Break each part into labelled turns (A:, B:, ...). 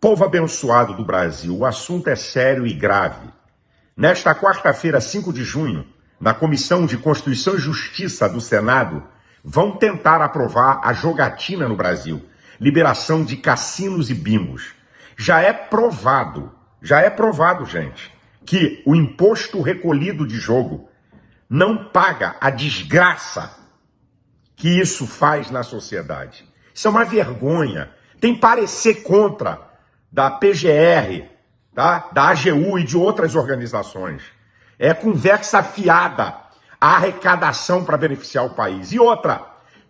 A: Povo abençoado do Brasil, o assunto é sério e grave. Nesta quarta-feira, 5 de junho, na Comissão de Constituição e Justiça do Senado, vão tentar aprovar a jogatina no Brasil, liberação de cassinos e bingos. Já é provado, gente, que o imposto recolhido de jogo não paga a desgraça que isso faz na sociedade. Isso é uma vergonha. Tem parecer contra da PGR, tá? Da AGU e de outras organizações. É conversa fiada a arrecadação para beneficiar o país. E outra,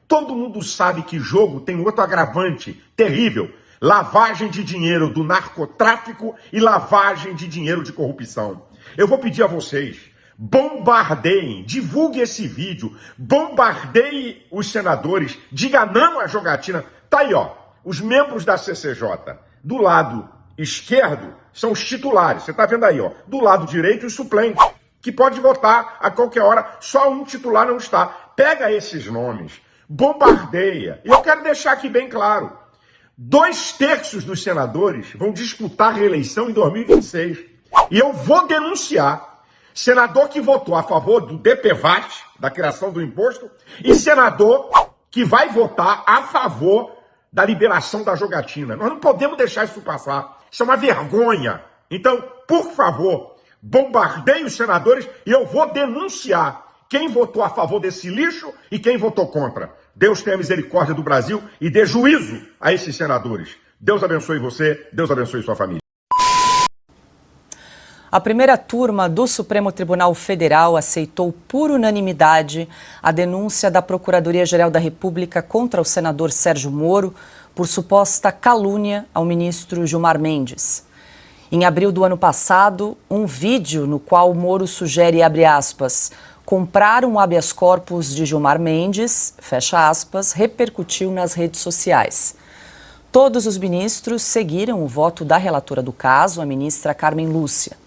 A: todo mundo sabe que jogo tem outro agravante terrível: lavagem de dinheiro do narcotráfico e lavagem de dinheiro de corrupção. Eu vou pedir a vocês, bombardeiem, divulguem esse vídeo, bombardeiem os senadores, diga não à jogatina. Tá aí, ó, os membros da CCJ. Do lado esquerdo são os titulares, você tá vendo aí, ó. Do lado direito, os suplentes, que pode votar a qualquer hora, só um titular não está. Pega esses nomes, bombardeia. E eu quero deixar aqui bem claro: 2/3 dos senadores vão disputar a reeleição em 2026. E eu vou denunciar senador que votou a favor do DPVAT, da criação do imposto, e senador que vai votar a favor da liberação da jogatina. Nós não podemos deixar isso passar. Isso é uma vergonha. Então, por favor, bombardeie os senadores e eu vou denunciar quem votou a favor desse lixo e quem votou contra. Deus tenha misericórdia do Brasil e dê juízo a esses senadores. Deus abençoe você, Deus abençoe sua família.
B: A primeira turma do Supremo Tribunal Federal aceitou por unanimidade a denúncia da Procuradoria-Geral da República contra o senador Sérgio Moro por suposta calúnia ao ministro Gilmar Mendes. Em abril do ano passado, um vídeo no qual Moro sugere, abre aspas, comprar um habeas corpus de Gilmar Mendes, fecha aspas, repercutiu nas redes sociais. Todos os ministros seguiram o voto da relatora do caso, a ministra Carmen Lúcia.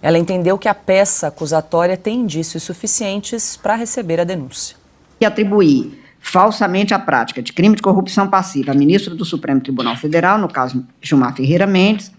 B: Ela entendeu que a peça acusatória tem indícios suficientes para receber a denúncia.
C: E atribuir falsamente a prática de crime de corrupção passiva a ministro do Supremo Tribunal Federal, no caso Gilmar Ferreira Mendes.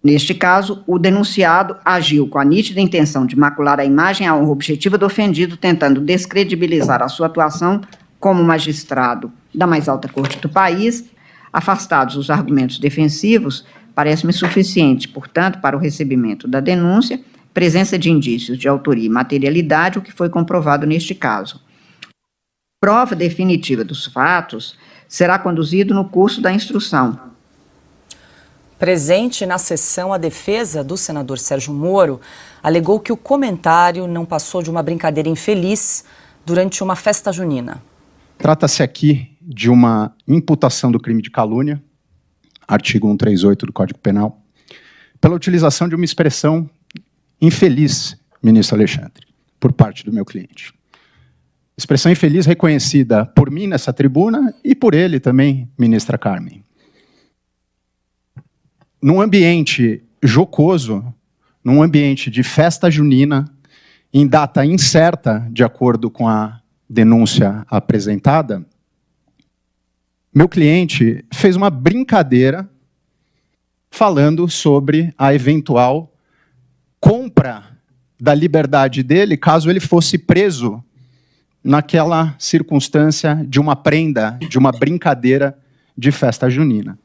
C: Neste caso, o denunciado agiu com a nítida intenção de macular a imagem e a honra objetiva do ofendido, tentando descredibilizar a sua atuação como magistrado da mais alta corte do país. Afastados os argumentos defensivos, parece-me suficiente, portanto, para o recebimento da denúncia, presença de indícios de autoria e materialidade, o que foi comprovado neste caso. Prova definitiva dos fatos será conduzido no curso da instrução.
B: Presente na sessão, a defesa do senador Sérgio Moro alegou que o comentário não passou de uma brincadeira infeliz durante uma festa junina.
D: Trata-se aqui de uma imputação do crime de calúnia, artigo 138 do Código Penal, pela utilização de uma expressão infeliz, ministro Alexandre, por parte do meu cliente. Expressão infeliz reconhecida por mim nessa tribuna e por ele também, ministra Carmen. Num ambiente jocoso, num ambiente de festa junina, em data incerta, de acordo com a denúncia apresentada, meu cliente fez uma brincadeira falando sobre a eventual compra da liberdade dele caso ele fosse preso naquela circunstância de uma prenda, de uma brincadeira de festa junina.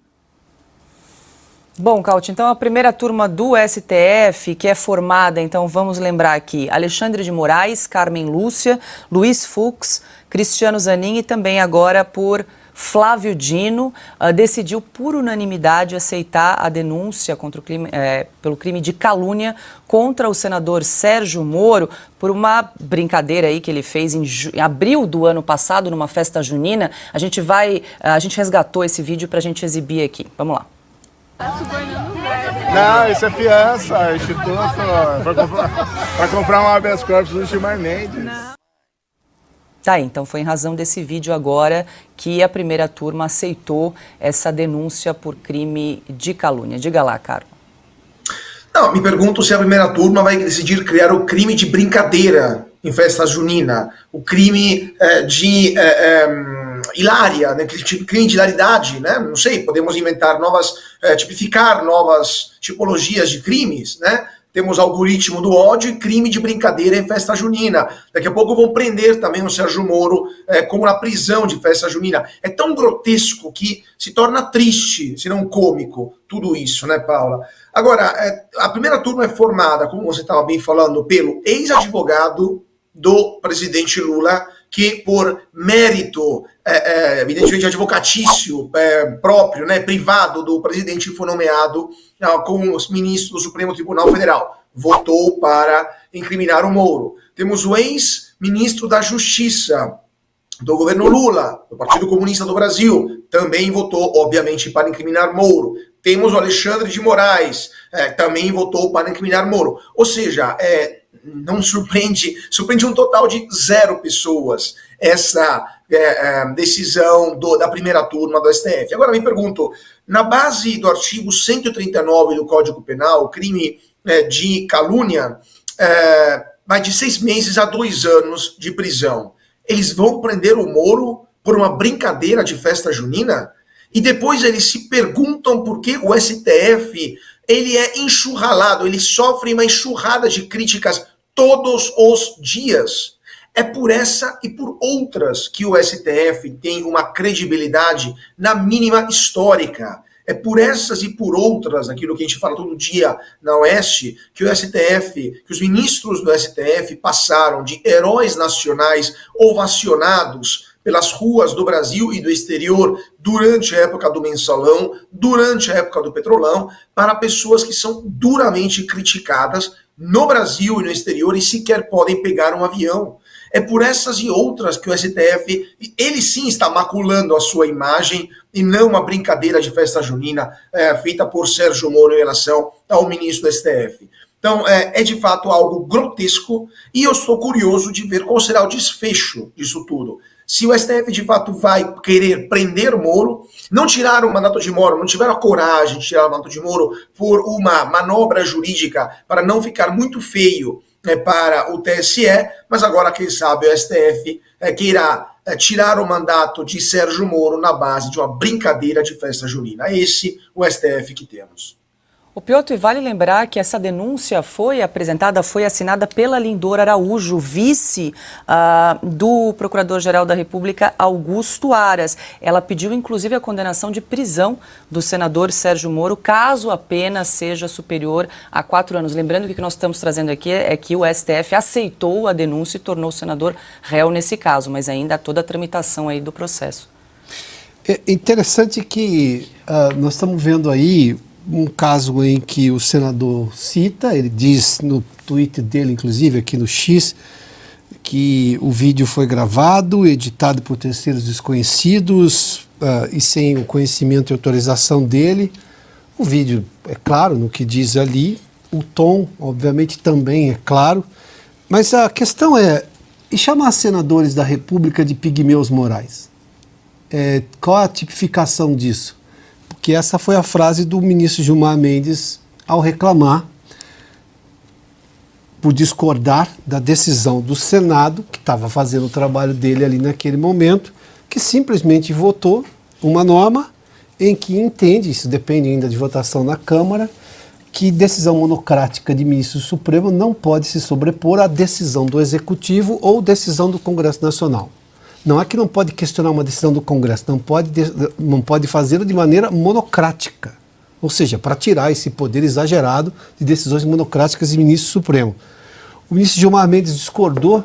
B: Bom, Cauti, então a primeira turma do STF, que é formada, então vamos lembrar aqui, Alexandre de Moraes, Carmen Lúcia, Luiz Fux, Cristiano Zanin e também agora por Flávio Dino, decidiu por unanimidade aceitar a denúncia contra o crime, pelo crime de calúnia contra o senador Sérgio Moro por uma brincadeira aí que ele fez em abril do ano passado, numa festa junina. A gente resgatou esse vídeo para a gente exibir aqui. Vamos lá.
E: Não, isso é fiança, é instituto, para comprar um habeas corpus do Gilmar Mendes.
B: Tá, então foi em razão desse vídeo agora que a primeira turma aceitou essa denúncia por crime de calúnia. Diga lá, Carlos.
F: Não, me pergunto se a primeira turma vai decidir criar o crime de brincadeira em festa junina, o crime de hilária, né? Crime de hilaridade, né? Não sei, podemos inventar tipificar novas tipologias de crimes, né? Temos algoritmo do ódio e crime de brincadeira em festa junina. Daqui a pouco vão prender também o Sérgio Moro, como na prisão de festa junina. É tão grotesco que se torna triste, se não cômico, tudo isso, né, Paula? Agora, a primeira turma é formada, como você estava bem falando, pelo ex-advogado do presidente Lula, que por mérito, evidentemente, advocatício próprio, né, privado do presidente, foi nomeado como ministro do Supremo Tribunal Federal. Votou para incriminar o Moro. Temos o ex-ministro da Justiça do governo Lula, do Partido Comunista do Brasil, também votou, obviamente, para incriminar Moro. Temos o Alexandre de Moraes, também votou para incriminar Moro. Ou seja, não surpreende um total de 0 pessoas essa decisão da primeira turma do STF. Agora me pergunto, na base do artigo 139 do Código Penal, crime de calúnia, vai de 6 meses a 2 anos de prisão. Eles vão prender o Moro por uma brincadeira de festa junina? E depois eles se perguntam por que o STF ele é enxurralado, ele sofre uma enxurrada de críticas todos os dias. É por essa e por outras que o STF tem uma credibilidade na mínima histórica. É por essas e por outras, aquilo que a gente fala todo dia na Oeste, que o STF, que os ministros do STF passaram de heróis nacionais ovacionados pelas ruas do Brasil e do exterior durante a época do Mensalão, durante a época do Petrolão, para pessoas que são duramente criticadas no Brasil e no exterior e sequer podem pegar um avião. É por essas e outras que o STF, ele sim está maculando a sua imagem e não uma brincadeira de festa junina feita por Sérgio Moro em relação ao ministro do STF. Então, é de fato algo grotesco e eu estou curioso de ver qual será o desfecho disso tudo. Se o STF de fato vai querer prender Moro, não tiraram o mandato de Moro, não tiveram a coragem de tirar o mandato de Moro por uma manobra jurídica para não ficar muito feio para o TSE, mas agora, quem sabe, o STF queira tirar o mandato de Sérgio Moro na base de uma brincadeira de festa junina. É esse o STF que temos.
B: O Piotr, e vale lembrar que essa denúncia foi assinada pela Lindor Araújo, vice do Procurador-Geral da República, Augusto Aras. Ela pediu, inclusive, a condenação de prisão do senador Sérgio Moro, caso a pena seja superior a 4 anos. Lembrando que o que nós estamos trazendo aqui é que o STF aceitou a denúncia e tornou o senador réu nesse caso, mas ainda há toda a tramitação aí do processo.
G: É interessante que nós estamos vendo aí um caso em que o senador cita, ele diz no tweet dele, inclusive aqui no X, que o vídeo foi gravado, editado por terceiros desconhecidos e sem o conhecimento e autorização dele. O vídeo é claro no que diz ali, o tom, obviamente, também é claro, mas a questão é, e chamar senadores da República de pigmeus morais? Qual a tipificação disso? Que essa foi a frase do ministro Gilmar Mendes ao reclamar por discordar da decisão do Senado, que estava fazendo o trabalho dele ali naquele momento, que simplesmente votou uma norma em que entende, isso depende ainda de votação na Câmara, que decisão monocrática de ministro supremo não pode se sobrepor à decisão do Executivo ou decisão do Congresso Nacional. Não é que não pode questionar uma decisão do Congresso, não pode fazê-lo de maneira monocrática. Ou seja, para tirar esse poder exagerado de decisões monocráticas de ministro supremo. O ministro Gilmar Mendes discordou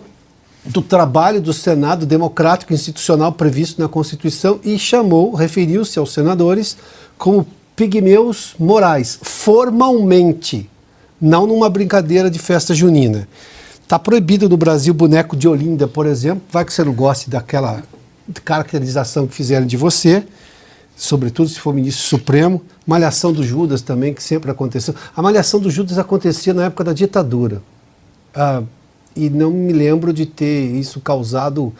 G: do trabalho do Senado democrático institucional previsto na Constituição e referiu-se aos senadores como pigmeus morais, formalmente, não numa brincadeira de festa junina. Está proibido no Brasil boneco de Olinda, por exemplo, vai que você não goste daquela caracterização que fizeram de você, sobretudo se for ministro supremo. Malhação do Judas também, que sempre aconteceu. A malhação do Judas acontecia na época da ditadura. E não me lembro de ter isso causado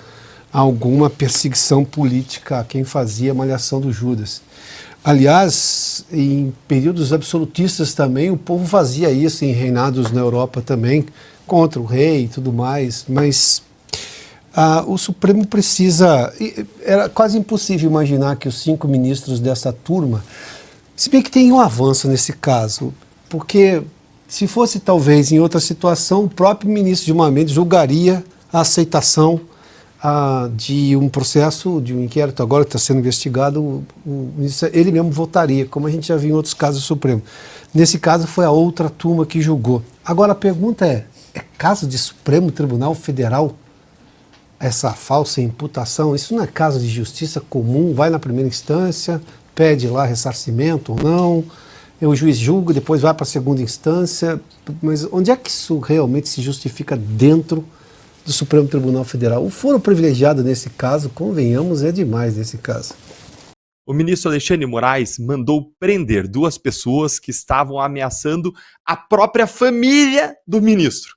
G: alguma perseguição política a quem fazia a malhação do Judas. Aliás, em períodos absolutistas também, o povo fazia isso em reinados na Europa também, contra o rei e tudo mais, mas O Supremo precisa... Era quase impossível imaginar que os 5 ministros dessa turma... Se bem que tem um avanço nesse caso, porque se fosse talvez em outra situação, o próprio ministro Gilmar Mendes julgaria a aceitação de um processo, de um inquérito agora que está sendo investigado, ele mesmo votaria, como a gente já viu em outros casos do Supremo. Nesse caso foi a outra turma que julgou. Agora a pergunta é caso de Supremo Tribunal Federal essa falsa imputação? Isso não é caso de justiça comum? Vai na primeira instância, pede lá ressarcimento ou não, o juiz julga, depois vai para a segunda instância, mas onde é que isso realmente se justifica dentro do Supremo Tribunal Federal? O foro privilegiado nesse caso, convenhamos, é demais nesse caso.
H: O ministro Alexandre de Moraes mandou prender 2 pessoas que estavam ameaçando a própria família do ministro.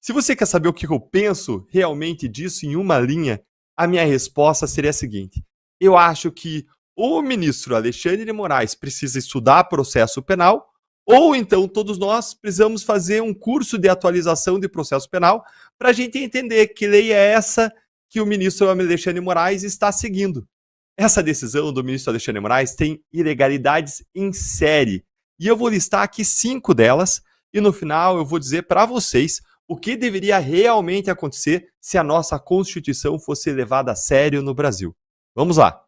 H: Se você quer saber o que eu penso realmente disso em uma linha, a minha resposta seria a seguinte: eu acho que ou o ministro Alexandre de Moraes precisa estudar processo penal, ou então todos nós precisamos fazer um curso de atualização de processo penal para a gente entender que lei é essa que o ministro Alexandre de Moraes está seguindo. Essa decisão do ministro Alexandre de Moraes tem ilegalidades em série. E eu vou listar aqui 5 delas, e no final eu vou dizer para vocês o que deveria realmente acontecer se a nossa Constituição fosse levada a sério no Brasil. Vamos lá.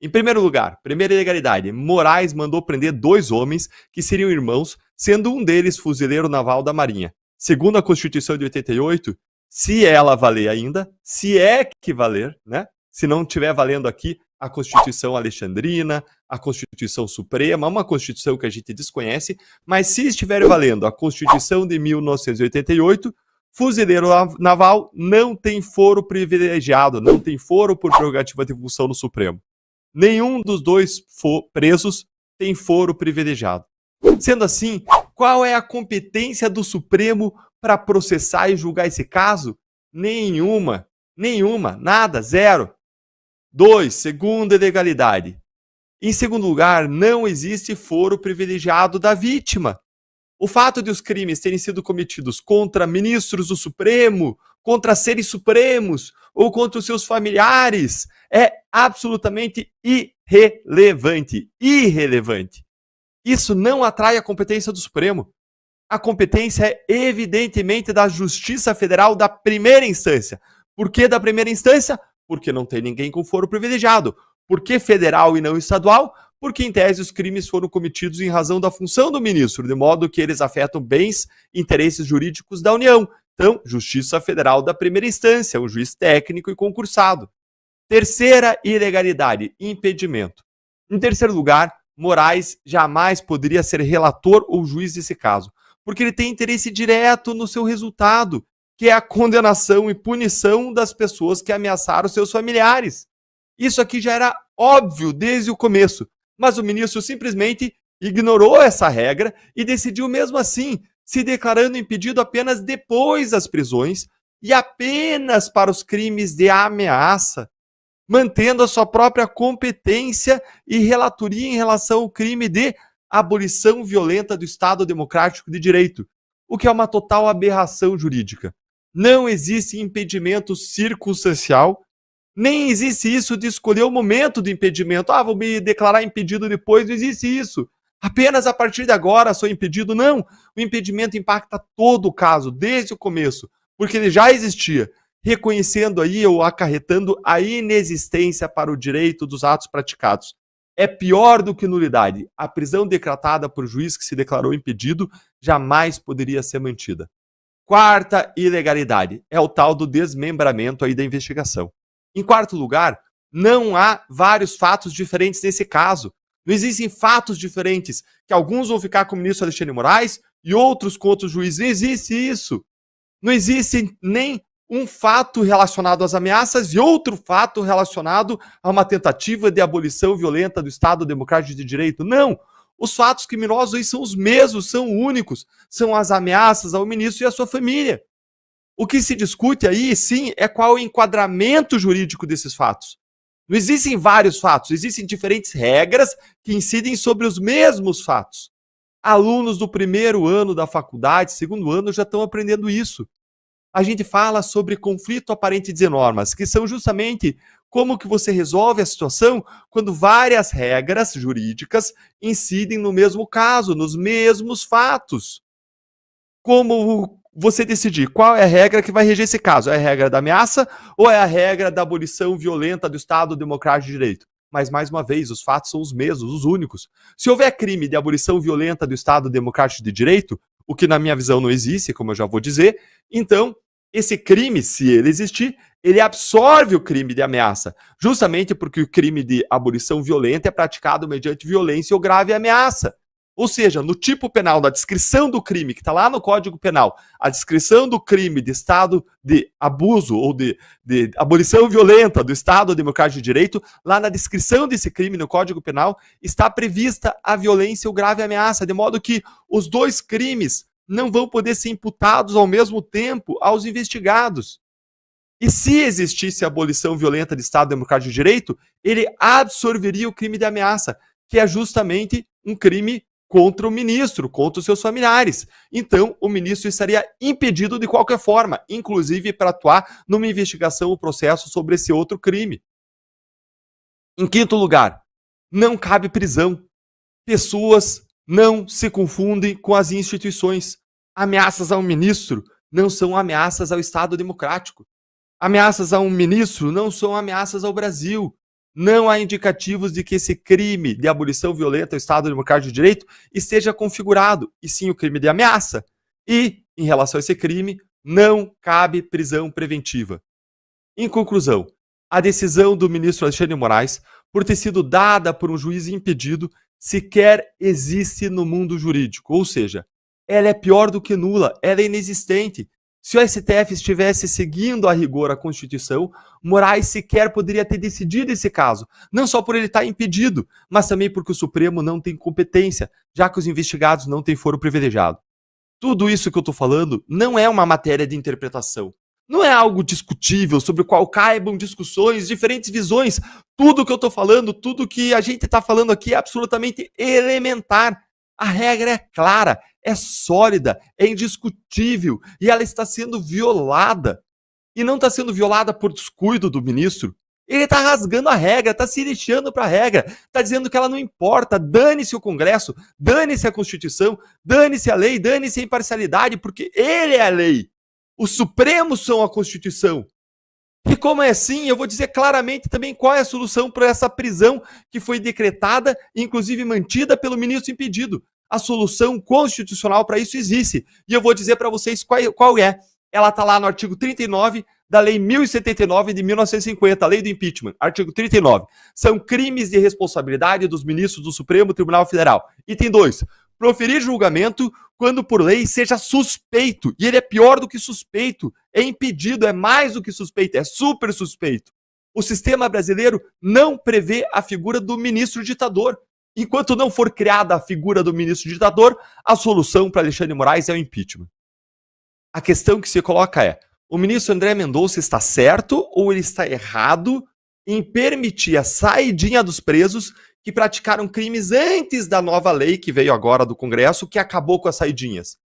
H: Em primeiro lugar, primeira ilegalidade, Moraes mandou prender 2 homens que seriam irmãos, sendo um deles fuzileiro naval da Marinha. Segundo a Constituição de 88, se ela valer ainda, se é que valer, né? Se não estiver valendo aqui a Constituição Alexandrina, a Constituição Suprema, uma Constituição que a gente desconhece, mas se estiver valendo a Constituição de 1988, fuzileiro naval não tem foro privilegiado, não tem foro por prerrogativa de função no Supremo. Nenhum dos 2 presos tem foro privilegiado. Sendo assim, qual é a competência do Supremo para processar e julgar esse caso? Nenhuma, nada, 0. 2, segunda ilegalidade. Em segundo lugar, não existe foro privilegiado da vítima. O fato de os crimes terem sido cometidos contra ministros do Supremo, contra seres supremos ou contra os seus familiares é absolutamente irrelevante. Isso não atrai a competência do Supremo. A competência é evidentemente da Justiça Federal da primeira instância. Por que da primeira instância? Porque não tem ninguém com foro privilegiado. Por que federal e não estadual? Porque, em tese, os crimes foram cometidos em razão da função do ministro, de modo que eles afetam bens e interesses jurídicos da União. Então, Justiça Federal da primeira instância, um juiz técnico e concursado. Terceira ilegalidade, impedimento. Em terceiro lugar, Moraes jamais poderia ser relator ou juiz desse caso, porque ele tem interesse direto no seu resultado, que é a condenação e punição das pessoas que ameaçaram seus familiares. Isso aqui já era óbvio desde o começo, mas o ministro simplesmente ignorou essa regra e decidiu mesmo assim, se declarando impedido apenas depois das prisões e apenas para os crimes de ameaça, mantendo a sua própria competência e relatoria em relação ao crime de abolição violenta do Estado Democrático de Direito, o que é uma total aberração jurídica. Não existe impedimento circunstancial, nem existe isso de escolher o momento do impedimento. Vou me declarar impedido depois, não existe isso. Apenas a partir de agora sou impedido. Não, o impedimento impacta todo o caso, desde o começo, porque ele já existia, reconhecendo aí ou acarretando a inexistência para o direito dos atos praticados. É pior do que nulidade. A prisão decretada por juiz que se declarou impedido jamais poderia ser mantida. Quarta ilegalidade é o tal do desmembramento aí da investigação. Em quarto lugar, não há vários fatos diferentes nesse caso. Não existem fatos diferentes, que alguns vão ficar com o ministro Alexandre de Moraes e outros contra o juiz. Não existe isso. Não existe nem um fato relacionado às ameaças e outro fato relacionado a uma tentativa de abolição violenta do Estado Democrático de Direito. Não! Os fatos criminosos aí são os mesmos, são únicos. São as ameaças ao ministro e à sua família. O que se discute aí, sim, é qual é o enquadramento jurídico desses fatos. Não existem vários fatos, existem diferentes regras que incidem sobre os mesmos fatos. Alunos do primeiro ano da faculdade, segundo ano, já estão aprendendo isso. a gente fala sobre conflito aparente de normas, que são justamente como que você resolve a situação quando várias regras jurídicas incidem no mesmo caso, nos mesmos fatos. Como você decidir qual é a regra que vai reger esse caso? É a regra da ameaça ou é a regra da abolição violenta do Estado Democrático de Direito? Mas, mais uma vez, os fatos são os mesmos, os únicos. Se houver crime de abolição violenta do Estado Democrático de Direito, o que na minha visão não existe, como eu já vou dizer, então esse crime, se ele existir, ele absorve o crime de ameaça, justamente porque o crime de abolição violenta é praticado mediante violência ou grave ameaça. Ou seja, no tipo penal, na descrição do crime, que está lá no Código Penal, a descrição do crime de estado de abuso ou de abolição violenta do Estado Democrático de Direito, lá na descrição desse crime no Código Penal, está prevista a violência ou grave ameaça, de modo que os dois crimes não vão poder ser imputados ao mesmo tempo aos investigados. E se existisse a abolição violenta do Estado Democrático de Direito, ele absorveria o crime de ameaça, que é justamente um crime contra o ministro, contra os seus familiares. Então, o ministro estaria impedido de qualquer forma, inclusive para atuar numa investigação ou processo sobre esse outro crime. Em quinto lugar, não cabe prisão. Pessoas não se confundem com as instituições. Ameaças a um ministro não são ameaças ao Estado Democrático. Ameaças a um ministro não são ameaças ao Brasil. Não há indicativos de que esse crime de abolição violenta ao Estado Democrático de Direito esteja configurado, e sim o crime de ameaça. E, em relação a esse crime, não cabe prisão preventiva. Em conclusão, a decisão do ministro Alexandre de Moraes, por ter sido dada por um juiz impedido, sequer existe no mundo jurídico, ou seja, ela é pior do que nula, ela é inexistente. Se o STF estivesse seguindo a rigor a Constituição, Moraes sequer poderia ter decidido esse caso, não só por ele estar impedido, mas também porque o Supremo não tem competência, já que os investigados não têm foro privilegiado. Tudo isso que eu estou falando não é uma matéria de interpretação. Não é algo discutível, sobre o qual caibam discussões, diferentes visões. Tudo que eu estou falando, tudo que a gente está falando aqui é absolutamente elementar. A regra é clara, é sólida, é indiscutível e ela está sendo violada. E não está sendo violada por descuido do ministro. Ele está rasgando a regra, está se lixando para a regra, está dizendo que ela não importa, dane-se o Congresso, dane-se a Constituição, dane-se a lei, dane-se a imparcialidade, porque ele é a lei. Os Supremos são a Constituição. E como é assim, eu vou dizer claramente também qual é a solução para essa prisão que foi decretada, inclusive mantida pelo ministro impedido. A solução constitucional para isso existe. E eu vou dizer para vocês qual é. Ela está lá no artigo 39 da Lei 1079 de 1950, a Lei do Impeachment. Artigo 39. São crimes de responsabilidade dos ministros do Supremo Tribunal Federal. Item 2. Proferir julgamento quando por lei seja suspeito. E ele é pior do que suspeito. É impedido, é mais do que suspeito, é super suspeito. O sistema brasileiro não prevê a figura do ministro ditador. Enquanto não for criada a figura do ministro ditador, a solução para Alexandre de Moraes é o impeachment. A questão que se coloca é, o ministro André Mendonça está certo ou ele está errado em permitir a saidinha dos presos que praticaram crimes antes da nova lei que veio agora do Congresso, que acabou com as saidinhas?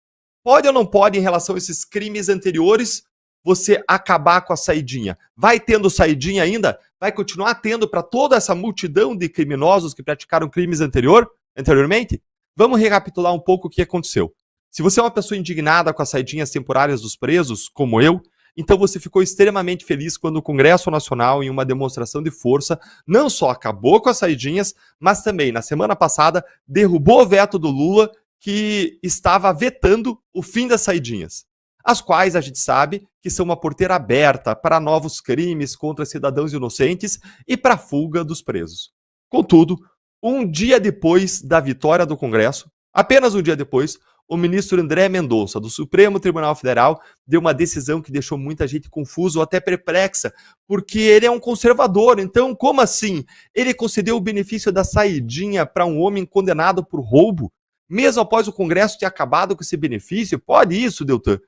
H: Pode ou não pode, em relação a esses crimes anteriores, você acabar com a saidinha? Vai tendo saidinha ainda? Vai continuar tendo para toda essa multidão de criminosos que praticaram crimes anteriormente? Vamos recapitular um pouco o que aconteceu. Se você é uma pessoa indignada com as saidinhas temporárias dos presos, como eu, então você ficou extremamente feliz quando o Congresso Nacional, em uma demonstração de força, não só acabou com as saidinhas, mas também, na semana passada, derrubou o veto do Lula, que estava vetando o fim das saidinhas, as quais a gente sabe que são uma porteira aberta para novos crimes contra cidadãos inocentes e para a fuga dos presos. Contudo, um dia depois da vitória do Congresso, apenas um dia depois, o ministro André Mendonça, do Supremo Tribunal Federal, deu uma decisão que deixou muita gente confusa ou até perplexa, porque ele é um conservador. Então, como assim? Ele concedeu o benefício da saidinha para um homem condenado por roubo, mesmo após o Congresso ter acabado com esse benefício? Pode isso, Deltan?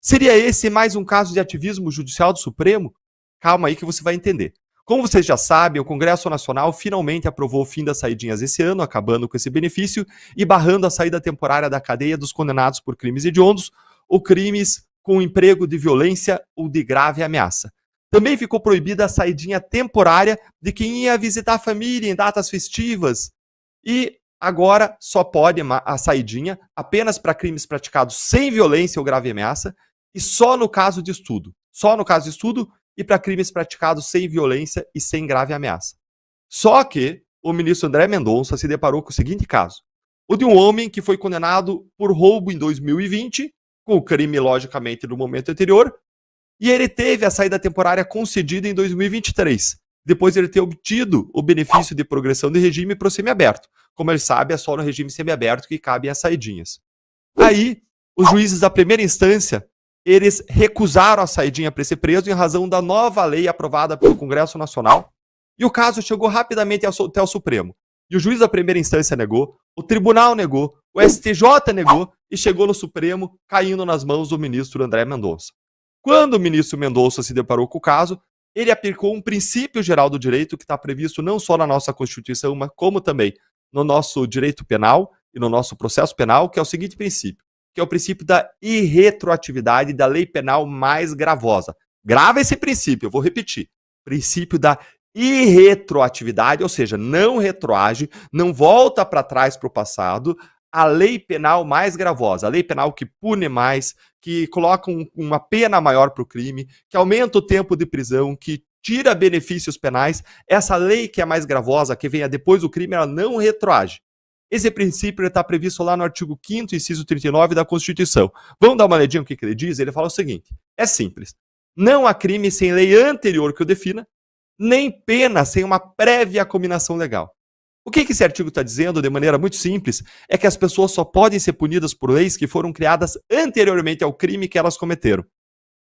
H: Seria esse mais um caso de ativismo judicial do Supremo? Calma aí que você vai entender. Como vocês já sabem, o Congresso Nacional finalmente aprovou o fim das saidinhas esse ano, acabando com esse benefício e barrando a saída temporária da cadeia dos condenados por crimes hediondos ou crimes com emprego de violência ou de grave ameaça. Também ficou proibida a saidinha temporária de quem ia visitar a família em datas festivas. E agora só pode a saidinha apenas para crimes praticados sem violência ou grave ameaça e só no caso de estudo. Só no caso de estudo e para crimes praticados sem violência e sem grave ameaça. Só que o ministro André Mendonça se deparou com o seguinte caso: o de um homem que foi condenado por roubo em 2020, com o crime, logicamente, no momento anterior, e ele teve a saída temporária concedida em 2023, depois de ele ter obtido o benefício de progressão de regime para o semiaberto. Como ele sabe, é só no regime semiaberto que cabem as saidinhas. Aí, os juízes da primeira instância, eles recusaram a saidinha para esse preso em razão da nova lei aprovada pelo Congresso Nacional, e o caso chegou rapidamente até o Supremo. E o juiz da primeira instância negou, o tribunal negou, o STJ negou e chegou no Supremo, caindo nas mãos do ministro André Mendonça. Quando o ministro Mendonça se deparou com o caso, ele aplicou um princípio geral do direito que está previsto não só na nossa Constituição, mas como também no nosso direito penal e no nosso processo penal, que é o seguinte princípio, que é o princípio da irretroatividade da lei penal mais gravosa. Grava esse princípio, eu vou repetir. Princípio da irretroatividade, ou seja, não retroage, não volta para trás para o passado, a lei penal mais gravosa, a lei penal que pune mais, que coloca uma pena maior para o crime, que aumenta o tempo de prisão, que tira benefícios penais. Essa lei que é mais gravosa, que venha depois do crime, ela não retroage. Esse princípio está previsto lá no artigo 5º, inciso 39 da Constituição. Vamos dar uma olhadinha no que ele diz? Ele fala o seguinte, é simples: não há crime sem lei anterior que o defina, nem pena sem uma prévia cominação legal. O que esse artigo está dizendo, de maneira muito simples, é que as pessoas só podem ser punidas por leis que foram criadas anteriormente ao crime que elas cometeram.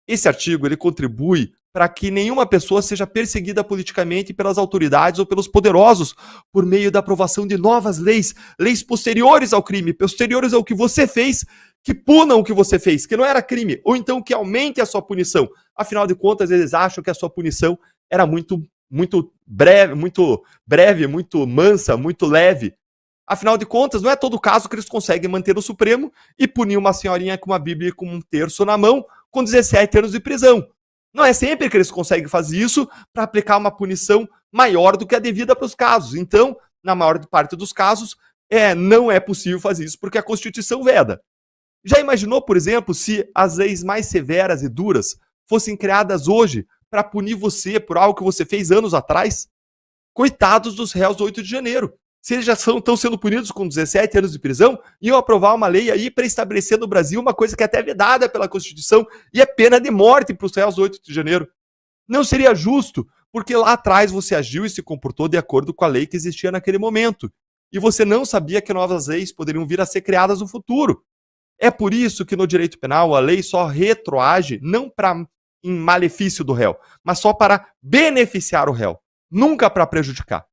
H: Esse artigo ele contribui para que nenhuma pessoa seja perseguida politicamente pelas autoridades ou pelos poderosos por meio da aprovação de novas leis, leis posteriores ao crime, posteriores ao que você fez, que punam o que você fez, que não era crime, ou então que aumente a sua punição. Afinal de contas, eles acham que a sua punição era muito breve, muito mansa, muito leve. Afinal de contas, não é todo caso que eles conseguem manter no Supremo e punir uma senhorinha com uma Bíblia com um terço na mão com 17 anos de prisão. Não é sempre que eles conseguem fazer isso para aplicar uma punição maior do que a devida para os casos. Então, na maior parte dos casos, não é possível fazer isso porque a Constituição veda. Já imaginou, por exemplo, se as leis mais severas e duras fossem criadas hoje para punir você por algo que você fez anos atrás? Coitados dos réus do 8 de janeiro. Se eles já estão sendo punidos com 17 anos de prisão, iam aprovar uma lei aí para estabelecer no Brasil uma coisa que é até vedada pela Constituição, e é pena de morte para os réus do 8 de janeiro. Não seria justo, porque lá atrás você agiu e se comportou de acordo com a lei que existia naquele momento. E você não sabia que novas leis poderiam vir a ser criadas no futuro. É por isso que no direito penal a lei só retroage não em malefício do réu, mas só para beneficiar o réu, nunca para prejudicar.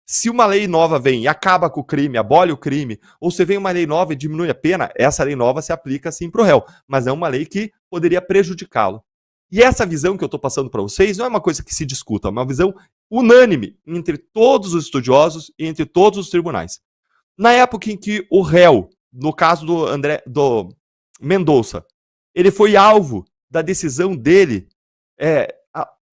H: Se uma lei nova vem e acaba com o crime, abole o crime, ou se vem uma lei nova e diminui a pena, essa lei nova se aplica sim para o réu, mas é uma lei que poderia prejudicá-lo. E essa visão que eu estou passando para vocês não é uma coisa que se discuta, é uma visão unânime entre todos os estudiosos e entre todos os tribunais. Na época em que o réu, no caso do Mendonça, ele foi alvo da decisão dele,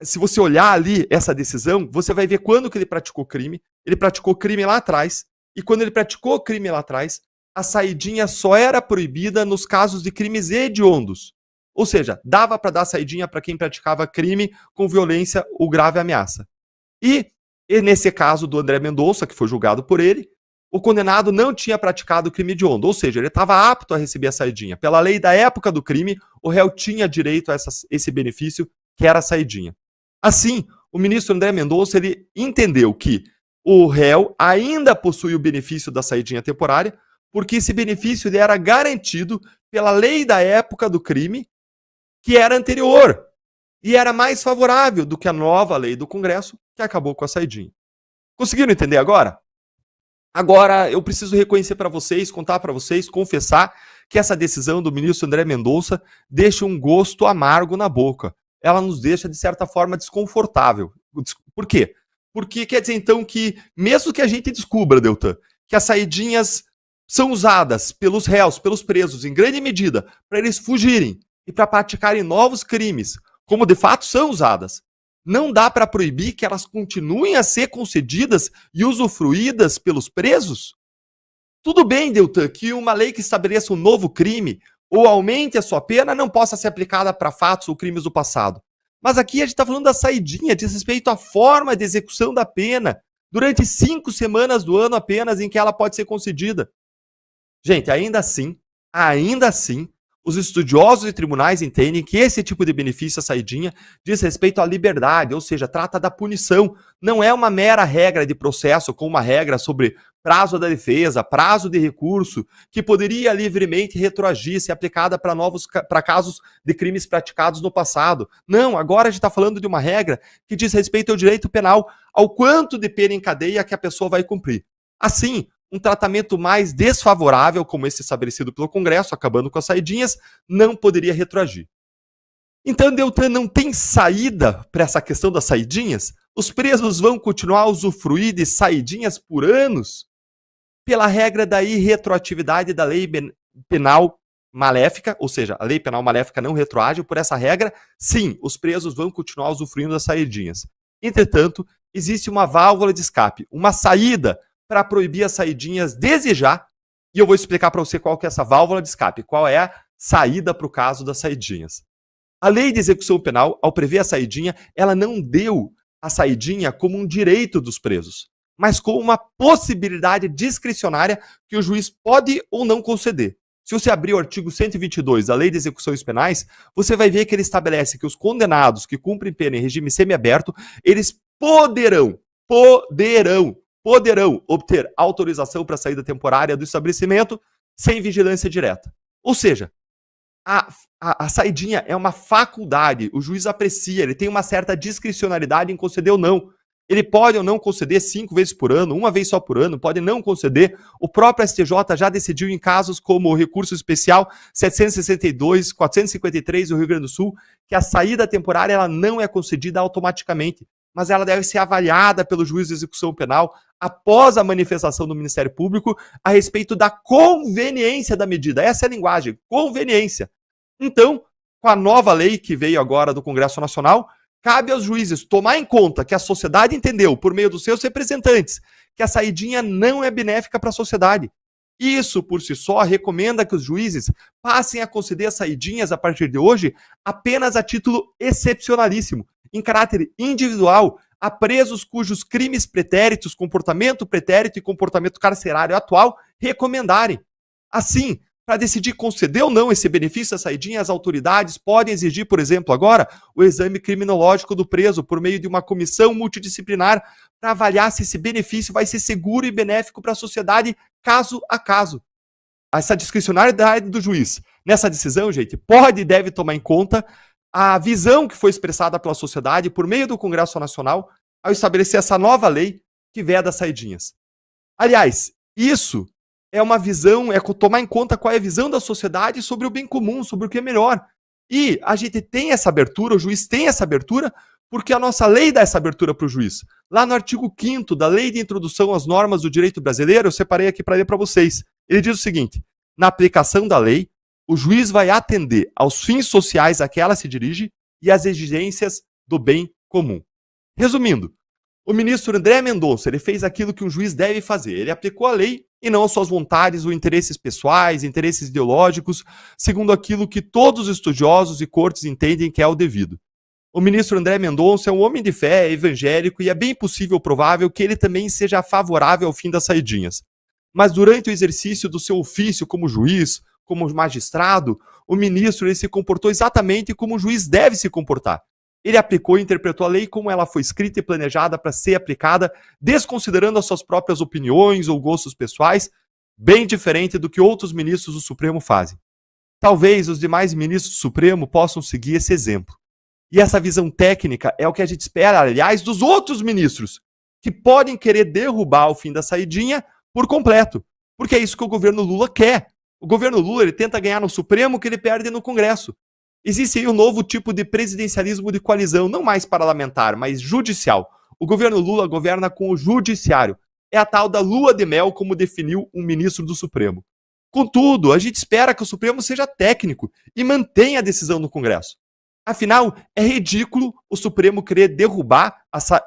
H: se você olhar ali essa decisão, você vai ver quando que ele praticou crime. Ele praticou crime lá atrás, e quando ele praticou crime lá atrás, a saidinha só era proibida nos casos de crimes hediondos. Ou seja, dava para dar saidinha para quem praticava crime com violência ou grave ameaça. E nesse caso do André Mendonça, que foi julgado por ele, o condenado não tinha praticado crime hediondo, ou seja, ele estava apto a receber a saidinha. Pela lei da época do crime, o réu tinha direito a esse benefício, que era a saidinha. Assim, o ministro André Mendonça ele entendeu que o réu ainda possui o benefício da saidinha temporária, porque esse benefício ele era garantido pela lei da época do crime, que era anterior, e era mais favorável do que a nova lei do Congresso, que acabou com a saidinha. Conseguiram entender agora? Agora, eu preciso reconhecer para vocês, contar para vocês, confessar que essa decisão do ministro André Mendonça deixa um gosto amargo na boca. Ela nos deixa, de certa forma, desconfortável. Por quê? Porque quer dizer, então, que mesmo que a gente descubra, Deltan, que as saidinhas são usadas pelos réus, pelos presos, em grande medida, para eles fugirem, e para praticarem novos crimes, como de fato são usadas. Não dá para proibir que elas continuem a ser concedidas e usufruídas pelos presos? Tudo bem, Deltan, que uma lei que estabeleça um novo crime ou aumente a sua pena não possa ser aplicada para fatos ou crimes do passado. Mas aqui a gente está falando da saidinha, diz respeito à forma de execução da pena, durante 5 semanas do ano apenas em que ela pode ser concedida. Gente, ainda assim, os estudiosos e tribunais entendem que esse tipo de benefício, a saidinha, diz respeito à liberdade, ou seja, trata da punição. Não é uma mera regra de processo, como uma regra sobre prazo da defesa, prazo de recurso, que poderia livremente retroagir, ser aplicada para casos de crimes praticados no passado. Não, agora a gente está falando de uma regra que diz respeito ao direito penal, ao quanto de pena em cadeia que a pessoa vai cumprir. Assim, um tratamento mais desfavorável, como esse estabelecido pelo Congresso, acabando com as saidinhas, não poderia retroagir. Então, Deltan, não tem saída para essa questão das saidinhas? Os presos vão continuar a usufruir de saidinhas por anos? Pela regra da irretroatividade da lei penal maléfica, ou seja, a lei penal maléfica não retroage, por essa regra, sim, os presos vão continuar usufruindo das saidinhas. Entretanto, existe uma válvula de escape, uma saída para proibir as saidinhas desde já, e eu vou explicar para você qual que é essa válvula de escape, qual é a saída para o caso das saidinhas. A lei de execução penal, ao prever a saidinha, ela não deu a saidinha como um direito dos presos, mas como uma possibilidade discricionária que o juiz pode ou não conceder. Se você abrir o artigo 122 da Lei de Execuções Penais, você vai ver que ele estabelece que os condenados que cumprem pena em regime semiaberto, eles poderão obter autorização para saída temporária do estabelecimento sem vigilância direta. Ou seja, a saidinha é uma faculdade, o juiz aprecia, ele tem uma certa discricionalidade em conceder ou não. Ele pode ou não conceder 5 vezes por ano, uma vez só por ano, pode não conceder. O próprio STJ já decidiu em casos como o recurso especial 762, 453 do Rio Grande do Sul, que a saída temporária ela não é concedida automaticamente, mas ela deve ser avaliada pelo juiz de execução penal após a manifestação do Ministério Público a respeito da conveniência da medida. Essa é a linguagem, conveniência. Então, com a nova lei que veio agora do Congresso Nacional, cabe aos juízes tomar em conta que a sociedade entendeu, por meio dos seus representantes, que a saidinha não é benéfica para a sociedade. Isso, por si só, recomenda que os juízes passem a conceder as saidinhas a partir de hoje apenas a título excepcionalíssimo, em caráter individual, a presos cujos crimes pretéritos, comportamento pretérito e comportamento carcerário atual recomendarem. Assim, para decidir conceder ou não esse benefício à saidinha, as autoridades podem exigir, por exemplo, agora, o exame criminológico do preso por meio de uma comissão multidisciplinar para avaliar se esse benefício vai ser seguro e benéfico para a sociedade caso a caso. Essa discricionariedade do juiz nessa decisão, gente, pode e deve tomar em conta a visão que foi expressada pela sociedade por meio do Congresso Nacional ao estabelecer essa nova lei que veda as saidinhas. Aliás, isso é uma visão, é tomar em conta qual é a visão da sociedade sobre o bem comum, sobre o que é melhor. E a gente tem essa abertura, o juiz tem essa abertura, porque a nossa lei dá essa abertura para o juiz. Lá no artigo 5º da Lei de Introdução às Normas do Direito Brasileiro, eu separei aqui para ler para vocês. Ele diz o seguinte: na aplicação da lei, o juiz vai atender aos fins sociais a que ela se dirige e às exigências do bem comum. Resumindo, o ministro André Mendonça ele fez aquilo que um juiz deve fazer. Ele aplicou a lei e não as suas vontades ou interesses pessoais, interesses ideológicos, segundo aquilo que todos os estudiosos e cortes entendem que é o devido. O ministro André Mendonça é um homem de fé, é evangélico e é bem possível, provável, que ele também seja favorável ao fim das saidinhas. Mas durante o exercício do seu ofício como juiz, como magistrado, o ministro ele se comportou exatamente como o juiz deve se comportar. Ele aplicou e interpretou a lei como ela foi escrita e planejada para ser aplicada, desconsiderando as suas próprias opiniões ou gostos pessoais, bem diferente do que outros ministros do Supremo fazem. Talvez os demais ministros do Supremo possam seguir esse exemplo. E essa visão técnica é o que a gente espera, aliás, dos outros ministros, que podem querer derrubar o fim da saidinha por completo, porque é isso que o governo Lula quer. O governo Lula ele tenta ganhar no Supremo o que ele perde no Congresso. Existe aí um novo tipo de presidencialismo de coalizão, não mais parlamentar, mas judicial. O governo Lula governa com o judiciário. É a tal da lua de mel, como definiu um ministro do Supremo. Contudo, a gente espera que o Supremo seja técnico e mantenha a decisão no Congresso. Afinal, é ridículo o Supremo querer derrubar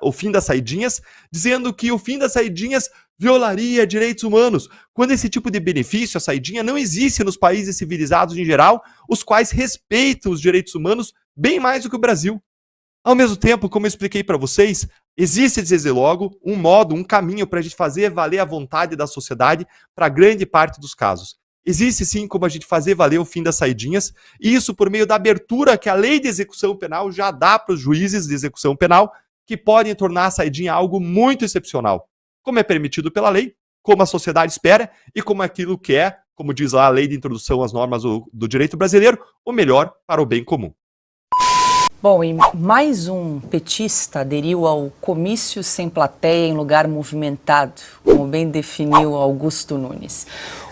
H: o fim das saidinhas, dizendo que o fim das saidinhas violaria direitos humanos, quando esse tipo de benefício, a saidinha, não existe nos países civilizados em geral, os quais respeitam os direitos humanos bem mais do que o Brasil. Ao mesmo tempo, como eu expliquei para vocês, existe, desde logo, um modo, um caminho para a gente fazer valer a vontade da sociedade para grande parte dos casos. Existe sim como a gente fazer valer o fim das saidinhas, e isso por meio da abertura que a lei de execução penal já dá para os juízes de execução penal, que podem tornar a saidinha algo muito excepcional, como é permitido pela lei, como a sociedade espera e como aquilo que é, como diz lá a lei de introdução às normas do direito brasileiro, o melhor para o bem comum.
B: Bom, e mais um petista aderiu ao comício sem plateia em lugar movimentado, como bem definiu Augusto Nunes.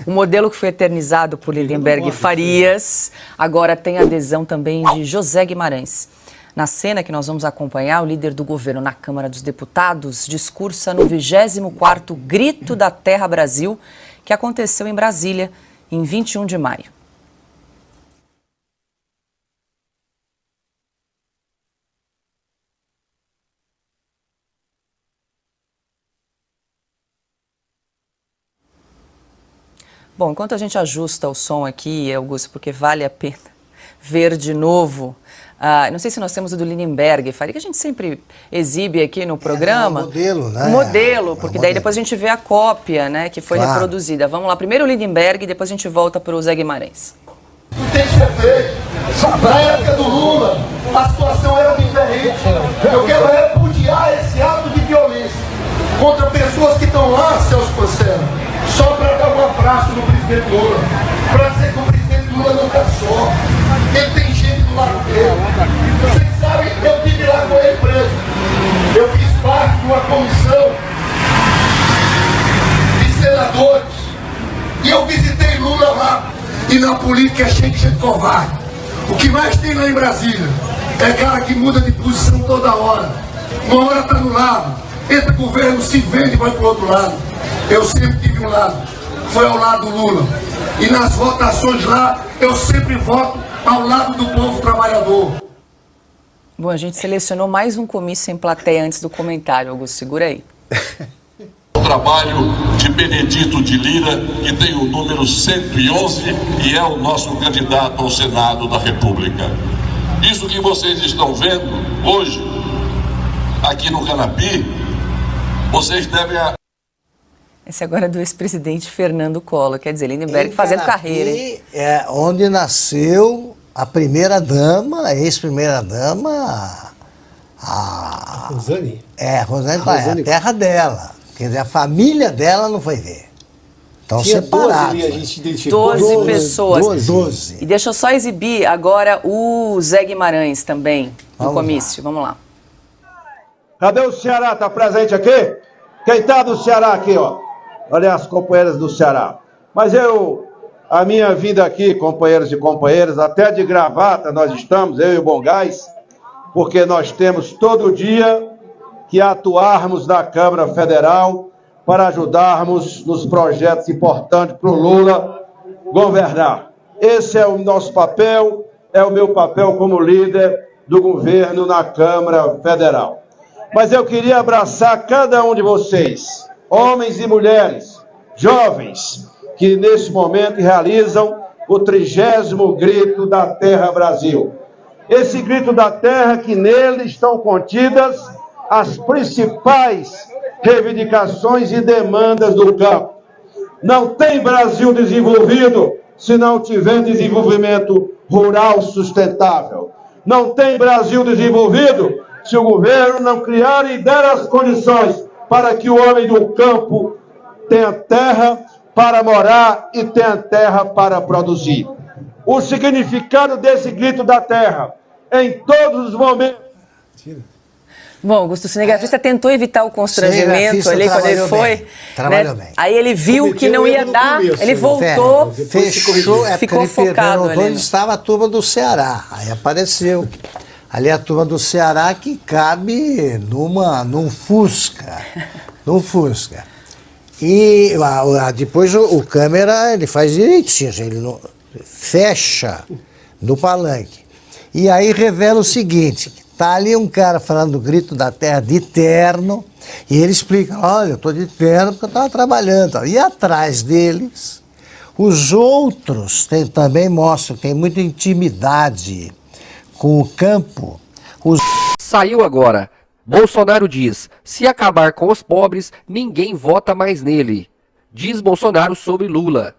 B: O modelo que foi eternizado por Lindenberg Farias agora tem adesão também de José Guimarães. Na cena que nós vamos acompanhar, o líder do governo na Câmara dos Deputados discursa no 24º Grito da Terra Brasil, que aconteceu em Brasília em 21 de maio. Bom, enquanto a gente ajusta o som aqui, Augusto, porque vale a pena ver de novo, não sei se nós temos o do Lindenberg, Faria, que a gente sempre exibe aqui no programa.
I: É um modelo, né?
B: Um modelo, porque daí depois a gente vê a cópia, né, que foi reproduzida. Vamos lá, primeiro o Lindenberg e depois a gente volta para o Zé Guimarães.
J: Não tem que ser feito. Na época do Lula, a situação era diferente. Eu quero repudiar esse ato de violência contra pessoas que estão lá, Celso Porcela, só para dar um abraço no presidente Lula, para dizer que o presidente Lula não está só, ele tem gente do lado dele. Vocês sabem, eu tive lá com ele preso. Eu fiz parte de uma comissão de senadores e eu visitei Lula lá. E na política é cheio de gente covarde. O que mais tem lá em Brasília é cara que muda de posição toda hora. Uma hora está no lado, entra o governo, se vende e vai para o outro lado. Eu sempre tive um lado, foi ao lado do Lula. E nas votações lá, eu sempre voto ao lado do povo trabalhador.
B: Bom, a gente selecionou mais um comício em plateia antes do comentário, Augusto, segura aí.
K: O trabalho de Benedito de Lira, que tem o número 111 e é o nosso candidato ao Senado da República. Isso que vocês estão vendo hoje, aqui no Canapi, vocês devem...
B: Esse agora é do ex-presidente Fernando Collor, quer dizer, Lindenberg fazendo carreira. Hein?
I: É onde nasceu a primeira-dama, a ex-primeira-dama, a
G: Rosane.
I: Rosane Paes, a terra dela. Quer dizer, a família dela não foi ver. Estão separados.
G: 12 ali, a gente identificou.
B: 12 pessoas.
I: 12.
B: E deixa eu só exibir agora o Zé Guimarães também, no comício. Vamos lá.
L: Cadê o Ceará? Tá presente aqui? Quem tá do Ceará aqui, ó? Olha as companheiras do Ceará. Mas a minha vida aqui, companheiros e companheiras, até de gravata nós estamos, eu e o Bom Gás, porque nós temos todo dia que atuarmos na Câmara Federal para ajudarmos nos projetos importantes para o Lula governar. Esse é o nosso papel, é o meu papel como líder do governo na Câmara Federal. Mas eu queria abraçar cada um de vocês, homens e mulheres, jovens, que nesse momento realizam o 30º Grito da Terra Brasil. Esse Grito da Terra que nele estão contidas as principais reivindicações e demandas do campo. Não tem Brasil desenvolvido se não tiver desenvolvimento rural sustentável. Não tem Brasil desenvolvido se o governo não criar e der as condições para que o homem do campo tenha terra para morar e tenha terra para produzir. O significado desse Grito da Terra, em todos os momentos...
B: Bom, Augusto, o cinegrafista tentou evitar o constrangimento ali quando ele foi.
I: Trabalhou bem.
B: Aí ele viu que não ia dar, ele voltou,
I: fechou,
B: ficou focado ali.
I: Onde estava a turma do Ceará. Aí apareceu ali a turma do Ceará que cabe num Fusca. E depois o câmera ele faz direitinho, ele não, fecha no palanque. E aí revela o seguinte, tá ali um cara falando do Grito da Terra de terno, e ele explica, olha, eu tô de terno porque eu tava trabalhando. E atrás deles, os outros também mostram que tem muita intimidade com o campo.
M: Saiu agora. Bolsonaro diz, se acabar com os pobres, ninguém vota mais nele. Diz Bolsonaro sobre Lula.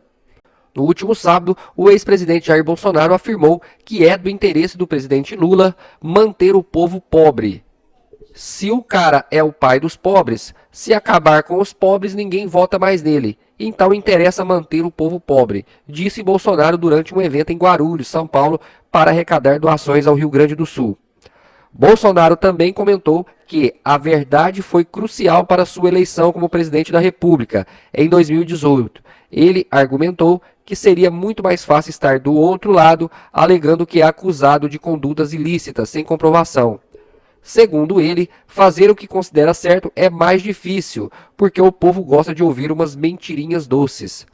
M: No último sábado, o ex-presidente Jair Bolsonaro afirmou que é do interesse do presidente Lula manter o povo pobre. Se o cara é o pai dos pobres, se acabar com os pobres, ninguém vota mais nele. Então interessa manter o povo pobre, disse Bolsonaro durante um evento em Guarulhos, São Paulo, para arrecadar doações ao Rio Grande do Sul. Bolsonaro também comentou que a verdade foi crucial para sua eleição como presidente da República em 2018. Ele argumentou que seria muito mais fácil estar do outro lado, alegando que é acusado de condutas ilícitas sem comprovação. Segundo ele, fazer o que considera certo é mais difícil, porque o povo gosta de ouvir umas mentirinhas doces.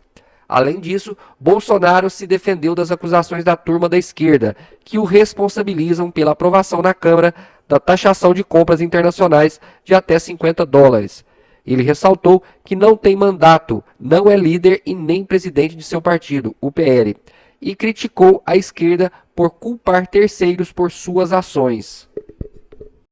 M: Além disso, Bolsonaro se defendeu das acusações da turma da esquerda, que o responsabilizam pela aprovação na Câmara da taxação de compras internacionais de até $50. Ele ressaltou que não tem mandato, não é líder e nem presidente de seu partido, o PL, e criticou a esquerda por culpar terceiros por suas ações.